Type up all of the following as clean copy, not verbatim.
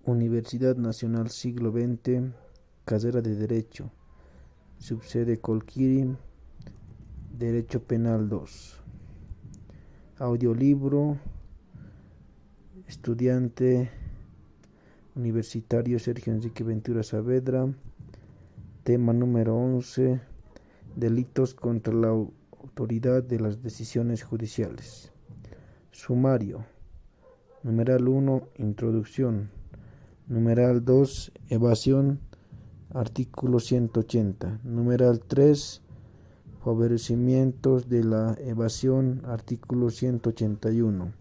Universidad Nacional Siglo XX, carrera de Derecho, subsede Colquiri, Derecho Penal 2. Audiolibro, estudiante universitario Sergio Enrique Ventura Saavedra, tema número 11, delitos contra la autoridad de las decisiones judiciales. Sumario. Numeral 1, introducción. Numeral 2, evasión, artículo 180. Numeral 3, favorecimientos de la evasión, artículo 181.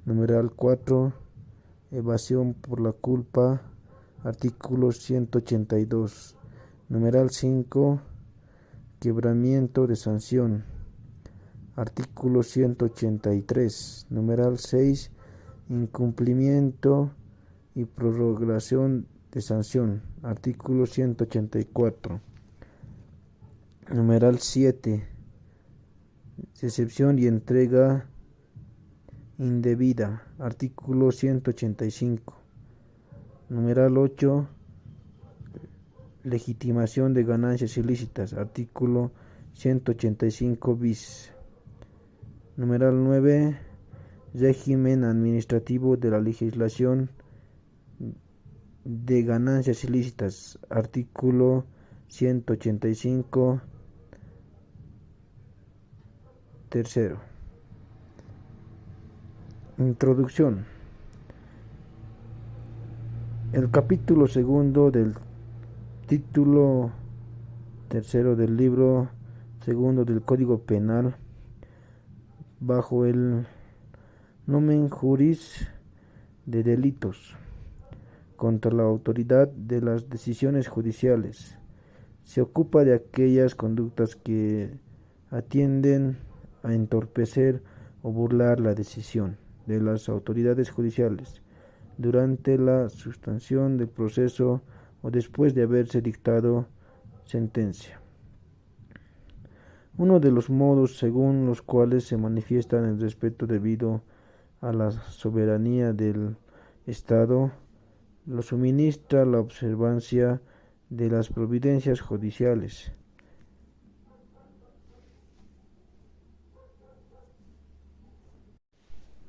Numeral 4, evasión por la culpa, artículo 182. Numeral 5, quebramiento de sanción, artículo 183. Numeral 6, incumplimiento y prorrogación de sanción, artículo 184. Numeral 7, recepción y entrega indebida, artículo 185. Numeral 8, legitimación de ganancias ilícitas, artículo 185 bis. Numeral 9, régimen administrativo de la legislación de ganancias ilícitas, artículo 185 tercero. Introducción. El capítulo segundo del título tercero del libro segundo del Código Penal, bajo el nomen juris de delitos contra la autoridad de las decisiones judiciales, se ocupa de aquellas conductas que atienden a entorpecer o burlar la decisión de las autoridades judiciales durante la sustanciación del proceso o después de haberse dictado sentencia. Uno de los modos según los cuales se manifiesta el respeto debido a la soberanía del Estado lo suministra la observancia de las providencias judiciales.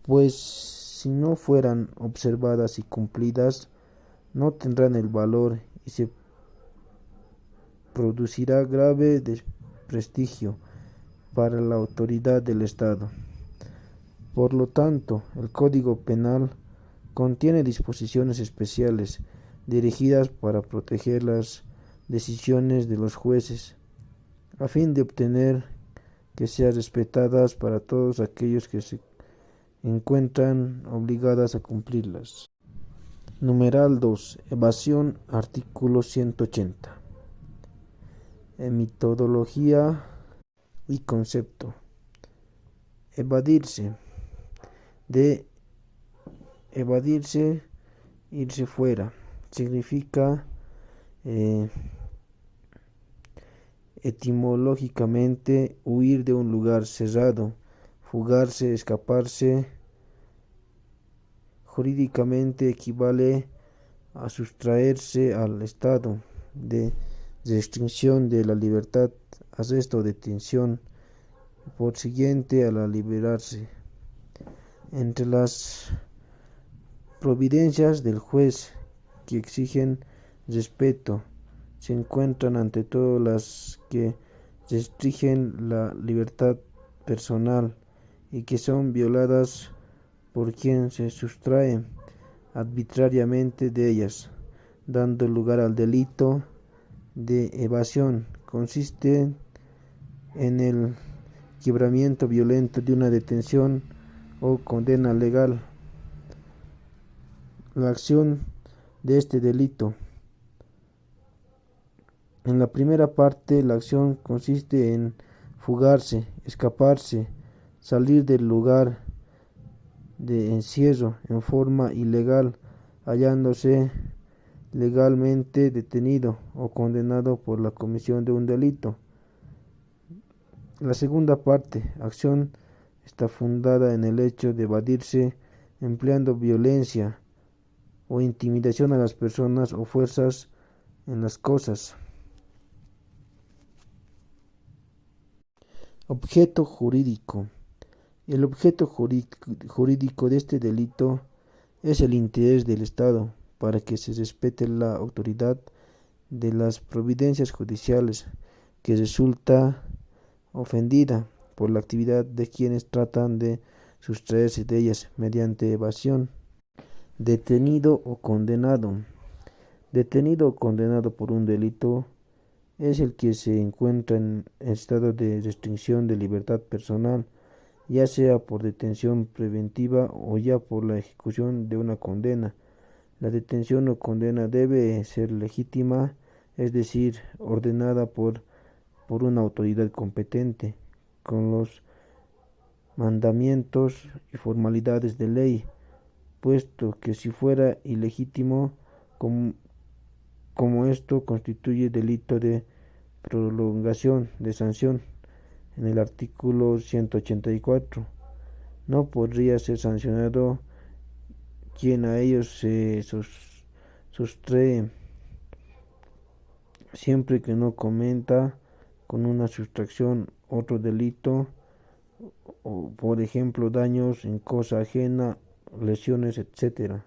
Pues si no fueran observadas y cumplidas, no tendrán el valor y se producirá grave desprestigio para la autoridad del Estado. Por lo tanto, el Código Penal contiene disposiciones especiales dirigidas para proteger las decisiones de los jueces, a fin de obtener que sean respetadas para todos aquellos que se encuentran obligadas a cumplirlas. Numeral 2. Evasión, artículo 180. Metodología y concepto. Evadirse. De evadirse, irse fuera. Significa etimológicamente huir de un lugar cerrado, fugarse, escaparse. Jurídicamente equivale a sustraerse al estado de restricción de la libertad, arresto o detención, por siguiente a la liberarse. Entre las providencias del juez que exigen respeto se encuentran ante todo las que restringen la libertad personal y que son violadas por quien se sustrae arbitrariamente de ellas, dando lugar al delito de evasión. Consiste en el quebramiento violento de una detención o condena legal. La acción de este delito. En la primera parte, la acción consiste en fugarse, escaparse, salir del lugar de encierro en forma ilegal, hallándose legalmente detenido o condenado por la comisión de un delito. La segunda parte, acción, está fundada en el hecho de evadirse empleando violencia, o intimidación a las personas o fuerzas en las cosas. Objeto jurídico. El objeto jurídico de este delito es el interés del Estado para que se respete la autoridad de las providencias judiciales que resulta ofendida por la actividad de quienes tratan de sustraerse de ellas mediante evasión. Detenido o condenado. Detenido o condenado por un delito es el que se encuentra en estado de restricción de libertad personal, ya sea por detención preventiva o ya por la ejecución de una condena. La detención o condena debe ser legítima, es decir, ordenada por una autoridad competente, con los mandamientos y formalidades de ley, puesto que si fuera ilegítimo, como esto constituye delito de prolongación de sanción en el artículo 184, no podría ser sancionado quien a ellos se sustrae, siempre que no cometa con una sustracción otro delito, o por ejemplo daños en cosa ajena, lesiones, etc.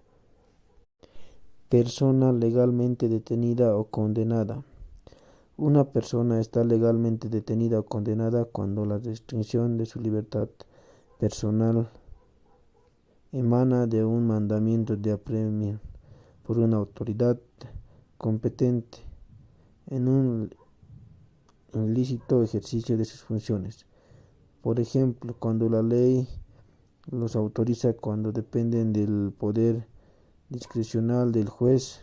Persona legalmente detenida o condenada. Una persona está legalmente detenida o condenada cuando la restricción de su libertad personal emana de un mandamiento de apremio por una autoridad competente en un ilícito ejercicio de sus funciones. Por ejemplo, cuando la ley los autoriza, cuando dependen del poder discrecional del juez,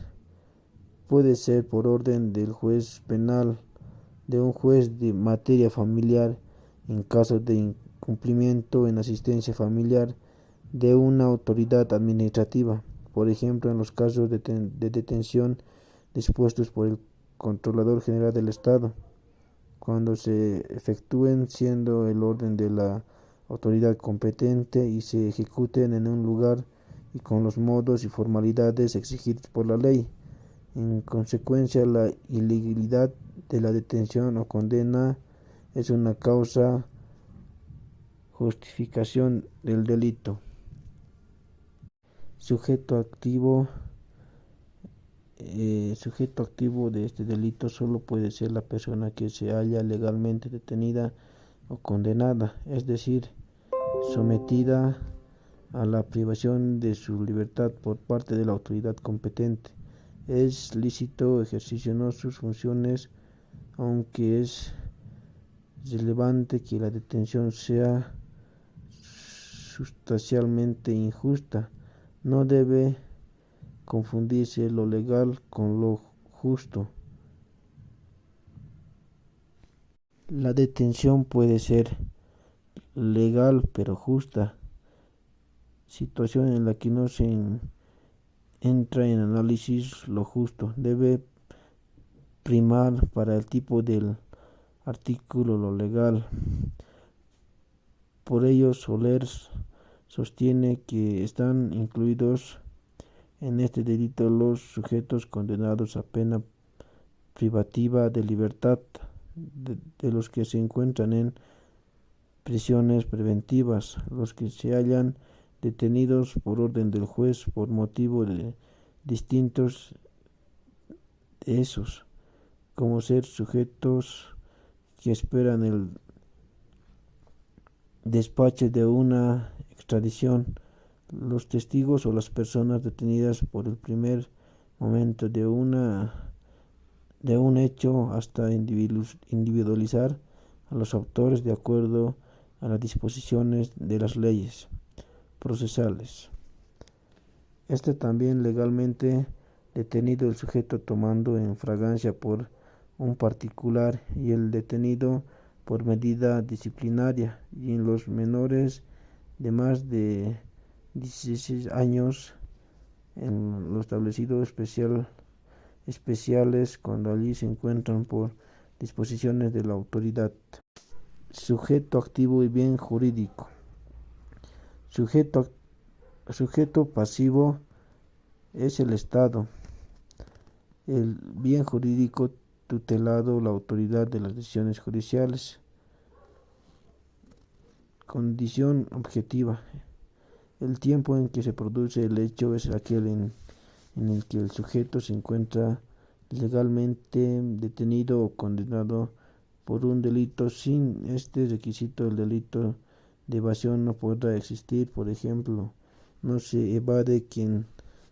puede ser por orden del juez penal, de un juez de materia familiar, en caso de incumplimiento en asistencia familiar, de una autoridad administrativa, por ejemplo en los casos de detención dispuestos por el Controlador General del Estado, cuando se efectúen siendo el orden de la autoridad competente y se ejecuten en un lugar y con los modos y formalidades exigidos por la ley. En consecuencia, la ilegalidad de la detención o condena es una causa justificación del delito. Sujeto activo. Sujeto activo de este delito solo puede ser la persona que se halla legalmente detenida o condenada, es decir, sometida a la privación de su libertad por parte de la autoridad competente. Es lícito ejercicio de sus funciones, aunque es relevante que la detención sea sustancialmente injusta. No debe confundirse lo legal con lo justo. La detención puede ser legal pero justa, situación en la que no se entra en análisis lo justo. Debe primar para el tipo del artículo lo legal. Por ello, Soler sostiene que están incluidos en este delito los sujetos condenados a pena privativa de libertad, de los que se encuentran en prisiones preventivas, los que se hallan detenidos por orden del juez por motivo de distintos de esos, como ser sujetos que esperan el despacho de una extradición, los testigos o las personas detenidas por el primer momento de un hecho hasta individualizar a los autores de acuerdo a las disposiciones de las leyes procesales. También legalmente detenido el sujeto tomando en fragancia por un particular y el detenido por medida disciplinaria, y en los menores de más de 16 años en lo establecido especiales cuando allí se encuentran por disposiciones de la autoridad. Sujeto activo y bien jurídico. Sujeto pasivo es el Estado, el bien jurídico tutelado, la autoridad de las decisiones judiciales. Condición objetiva. El tiempo en que se produce el hecho es aquel en el que el sujeto se encuentra legalmente detenido o condenado por un delito. Sin este requisito, el delito de evasión no podrá existir. Por ejemplo, no se evade quien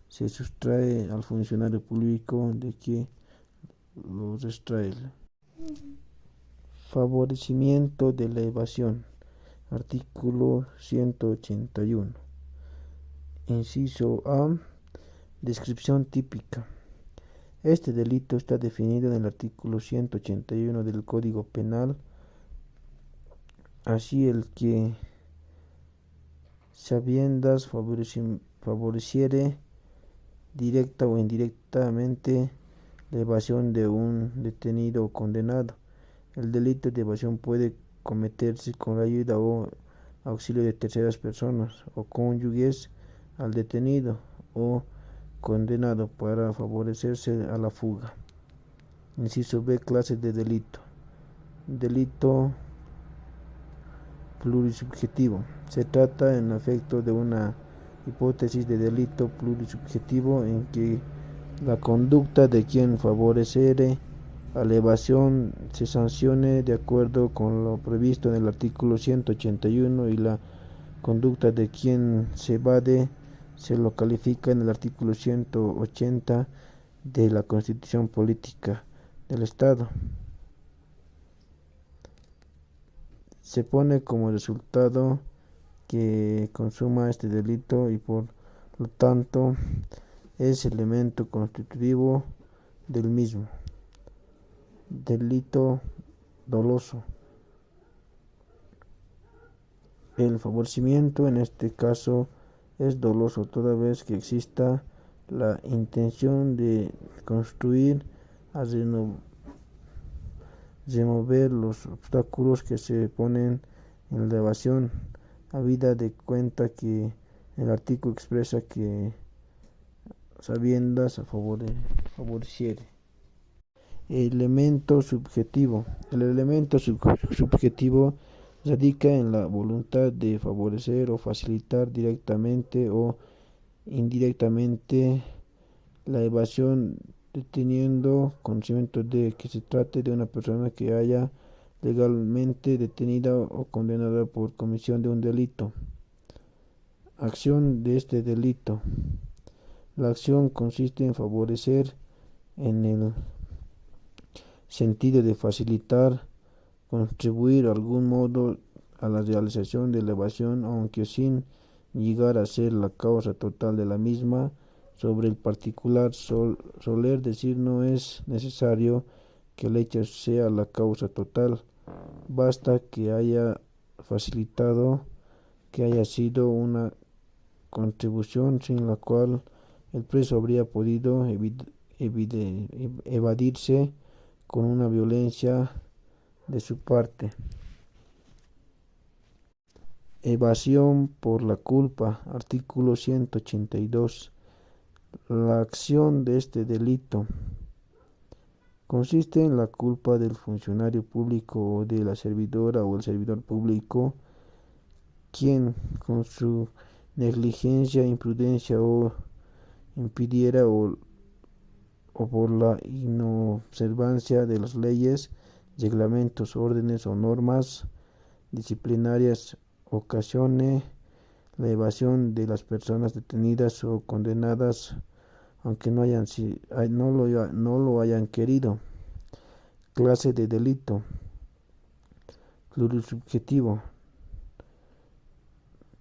se sustrae al funcionario público de que lo restrae. Favorecimiento de la evasión. Artículo 181. Inciso A. Descripción típica. Este delito está definido en el artículo 181 del Código Penal. Así, el que sabiendas favoreciere directa o indirectamente la evasión de un detenido o condenado. El delito de evasión puede cometerse con la ayuda o auxilio de terceras personas o cónyuges al detenido o condenado para favorecerse a la fuga. Inciso B. Clase de delito. Delito plurisubjetivo. Se trata en efecto de una hipótesis de delito plurisubjetivo en que la conducta de quien favoreciere a la evasión se sancione de acuerdo con lo previsto en el artículo 181 y la conducta de quien se evade se lo califica en el artículo 180 de la Constitución Política del Estado. Se pone como resultado que consuma este delito y por lo tanto es elemento constitutivo del mismo. Delito doloso. El favorecimiento en este caso es doloso toda vez que exista la intención de construir a remover los obstáculos que se ponen en la evasión, habida de cuenta que el artículo expresa que sabiendas favoreciere. Elemento subjetivo. El elemento subjetivo radica en la voluntad de favorecer o facilitar directamente o indirectamente la evasión, teniendo conocimiento de que se trate de una persona que haya legalmente detenida o condenada por comisión de un delito. Acción de este delito. La acción consiste en favorecer en el sentido de facilitar, contribuir de algún modo a la realización de la evasión, aunque sin llegar a ser la causa total de la misma. Sobre el particular, soler decir no es necesario que el hecho sea la causa total, basta que haya facilitado, que haya sido una contribución sin la cual el preso habría podido evadirse con una violencia de su parte. Evasión por la culpa. Artículo 182. La acción de este delito consiste en la culpa del funcionario público o de la servidora o el servidor público, quien con su negligencia, imprudencia o impidiera o por la inobservancia de las leyes, reglamentos, órdenes o normas disciplinarias ocasione la evasión de las personas detenidas o condenadas, aunque no lo hayan querido. Clase de delito plurisubjetivo.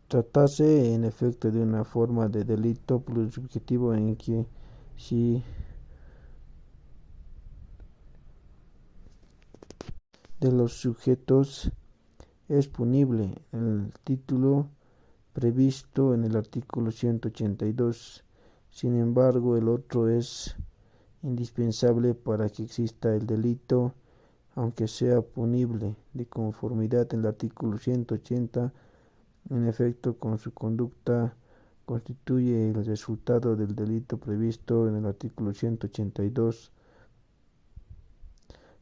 Tratase en efecto de una forma de delito plurisubjetivo en que si de los sujetos es punible el título previsto en el artículo 182. Sin embargo, el otro es indispensable para que exista el delito, aunque sea punible, de conformidad en el artículo 180, en efecto, con su conducta constituye el resultado del delito previsto en el artículo 182,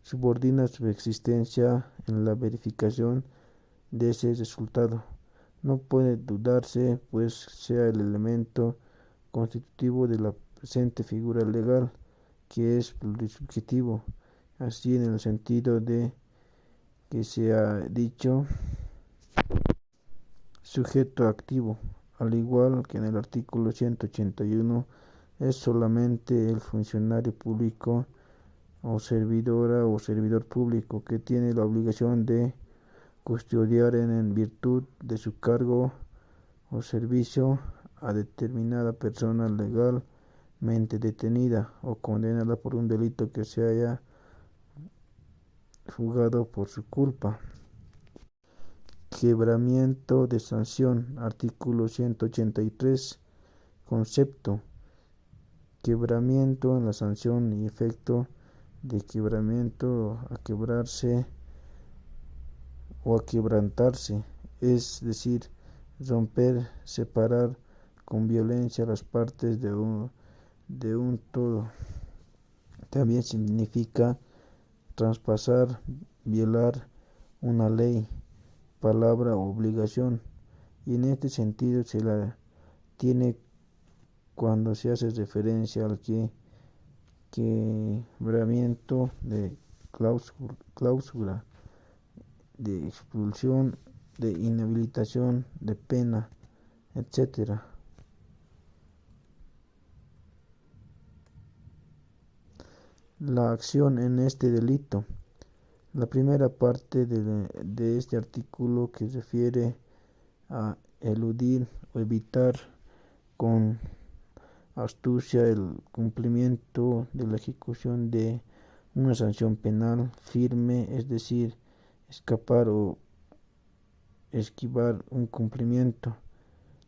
subordina su existencia en la verificación de ese resultado. No puede dudarse, pues sea el elemento constitutivo de la presente figura legal, que es plurisubjetivo, así en el sentido de que se ha dicho sujeto activo, al igual que en el artículo 181, es solamente el funcionario público o servidora o servidor público que tiene la obligación de custodiar en virtud de su cargo o servicio a determinada persona legalmente detenida o condenada por un delito que se haya juzgado por su culpa. Quebramiento de sanción. Artículo 183. Concepto: quebramiento en la sanción y efecto de quebramiento: a quebrarse o a quebrantarse, es decir, romper, separar con violencia las partes de un todo. También significa traspasar, violar una ley, palabra o obligación, y en este sentido se la tiene cuando se hace referencia al quebramiento de cláusula, de expulsión, de inhabilitación, de pena, etc. La acción en este delito. La primera parte de este artículo, que refiere a eludir o evitar con astucia el cumplimiento de la ejecución de una sanción penal firme, es decir, escapar o esquivar un cumplimiento.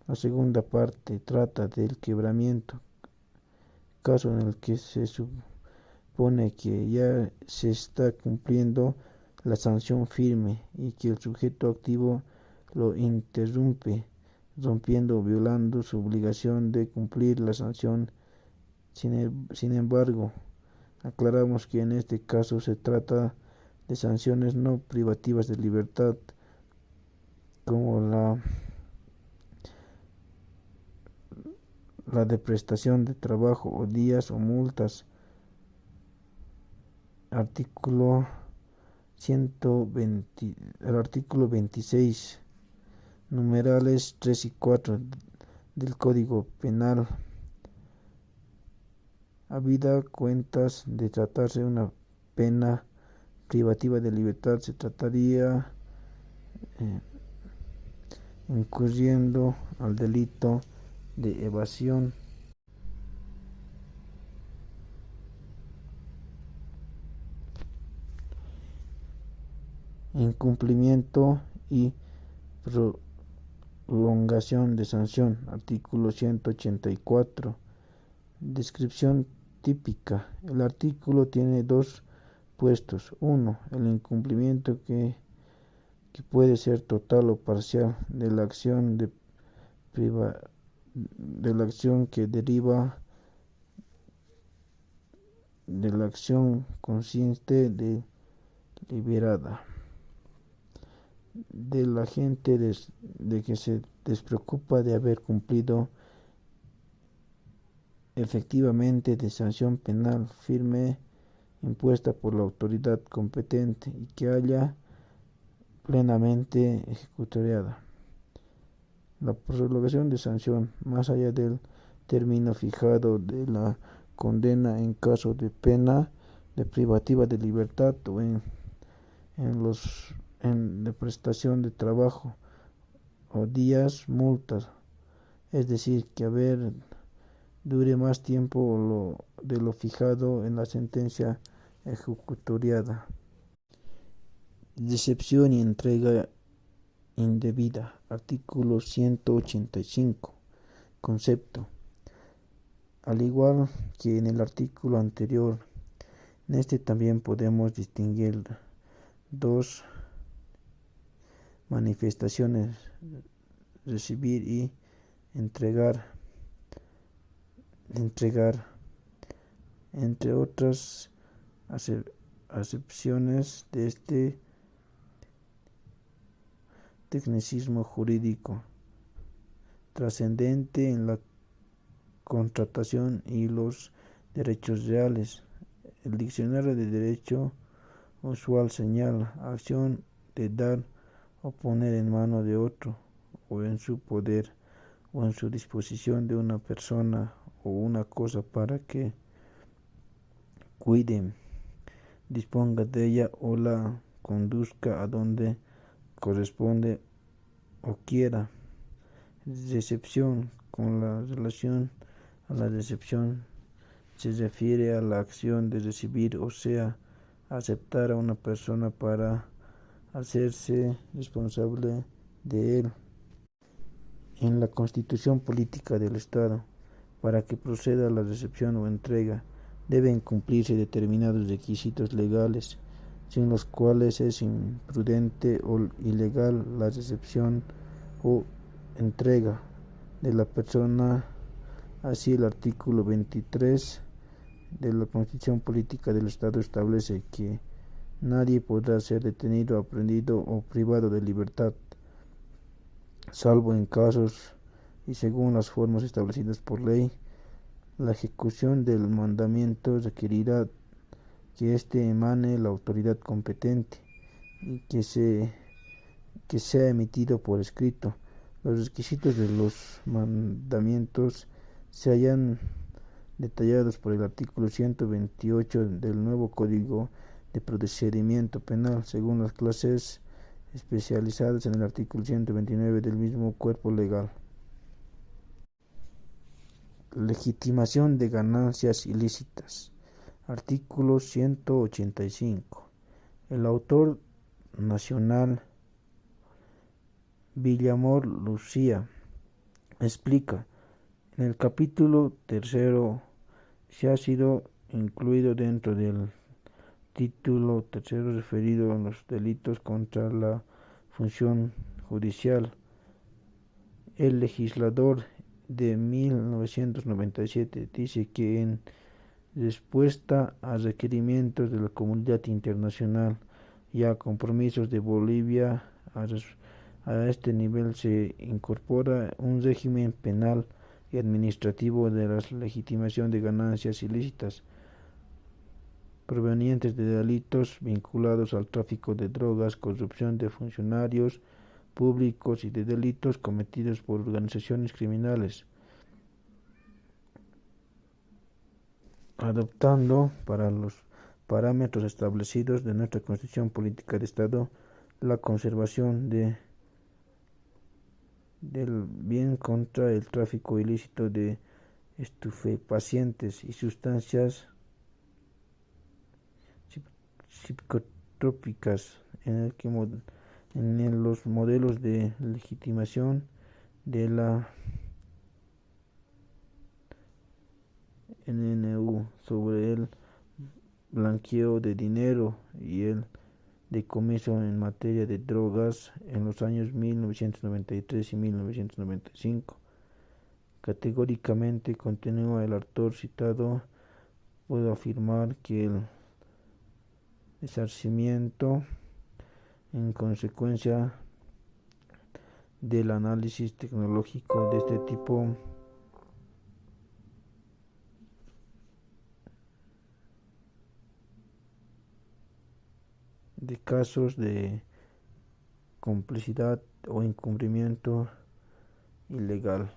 La segunda parte trata del quebramiento, caso en el que se supone que ya se está cumpliendo la sanción firme y que el sujeto activo lo interrumpe, rompiendo o violando su obligación de cumplir la sanción. Sin embargo, aclaramos que en este caso se trata de sanciones no privativas de libertad, como la de prestación de trabajo o días o multas. Artículo 26, numerales 3 y 4 del Código Penal. Habida cuentas de tratarse de una pena privativa de libertad, se trataría incurriendo al delito de evasión. Incumplimiento y prolongación de sanción. Artículo 184. Descripción típica. El artículo tiene dos puestos. 1. El incumplimiento que puede ser total o parcial de la acción que deriva de la acción consciente deliberada del agente de que se despreocupa de haber cumplido efectivamente de sanción penal firme impuesta por la autoridad competente y que haya plenamente ejecutoriada. La prolongación de sanción, más allá del término fijado de la condena en caso de pena de privativa de libertad o en de prestación de trabajo o días multas, es decir, que dure más tiempo de lo fijado en la sentencia ejecutoriada. Recepción y entrega indebida. Artículo 185. Concepto. Al igual que en el artículo anterior, en este también podemos distinguir dos manifestaciones: recibir y entregar, entre otras acepciones de este tecnicismo jurídico trascendente en la contratación y los derechos reales. El diccionario de derecho usual señala acción de dar o poner en mano de otro, o en su poder, o en su disposición de una persona o una cosa para que cuide, disponga de ella o la conduzca a donde corresponde o quiera. Recepción. Con la relación a la recepción se refiere a la acción de recibir, o sea, aceptar a una persona para hacerse responsable de él. En la constitución política del Estado, para que proceda a la recepción o entrega, deben cumplirse determinados requisitos legales, sin los cuales es imprudente o ilegal la recepción o entrega de la persona. Así, el artículo 23 de la Constitución Política del Estado establece que nadie podrá ser detenido, aprehendido o privado de libertad, salvo en casos y según las formas establecidas por ley. La ejecución del mandamiento requerirá que éste emane la autoridad competente y que sea emitido por escrito. Los requisitos de los mandamientos se hallan detallados por el artículo 128 del nuevo Código de Procedimiento Penal, según las clases especializadas en el artículo 129 del mismo cuerpo legal. Legitimación de ganancias ilícitas. Artículo 185. El autor nacional Villamor Lucía explica en el capítulo 3, se ha sido incluido dentro del título 3 referido a los delitos contra la función judicial. El legislador de 1997 dice que en respuesta a requerimientos de la comunidad internacional y a compromisos de Bolivia, a este nivel se incorpora un régimen penal y administrativo de la legitimación de ganancias ilícitas provenientes de delitos vinculados al tráfico de drogas, corrupción de funcionarios públicos y de delitos cometidos por organizaciones criminales, adoptando para los parámetros establecidos de nuestra Constitución Política de Estado la conservación del bien contra el tráfico ilícito de estupefacientes y sustancias psicotrópicas, en los modelos de legitimación de la NNU sobre el blanqueo de dinero y el decomiso en materia de drogas en los años 1993 y 1995. Categóricamente, continúa el autor citado, puedo afirmar que el resarcimiento en consecuencia del análisis tecnológico de este tipo de casos de complicidad o incumplimiento ilegal.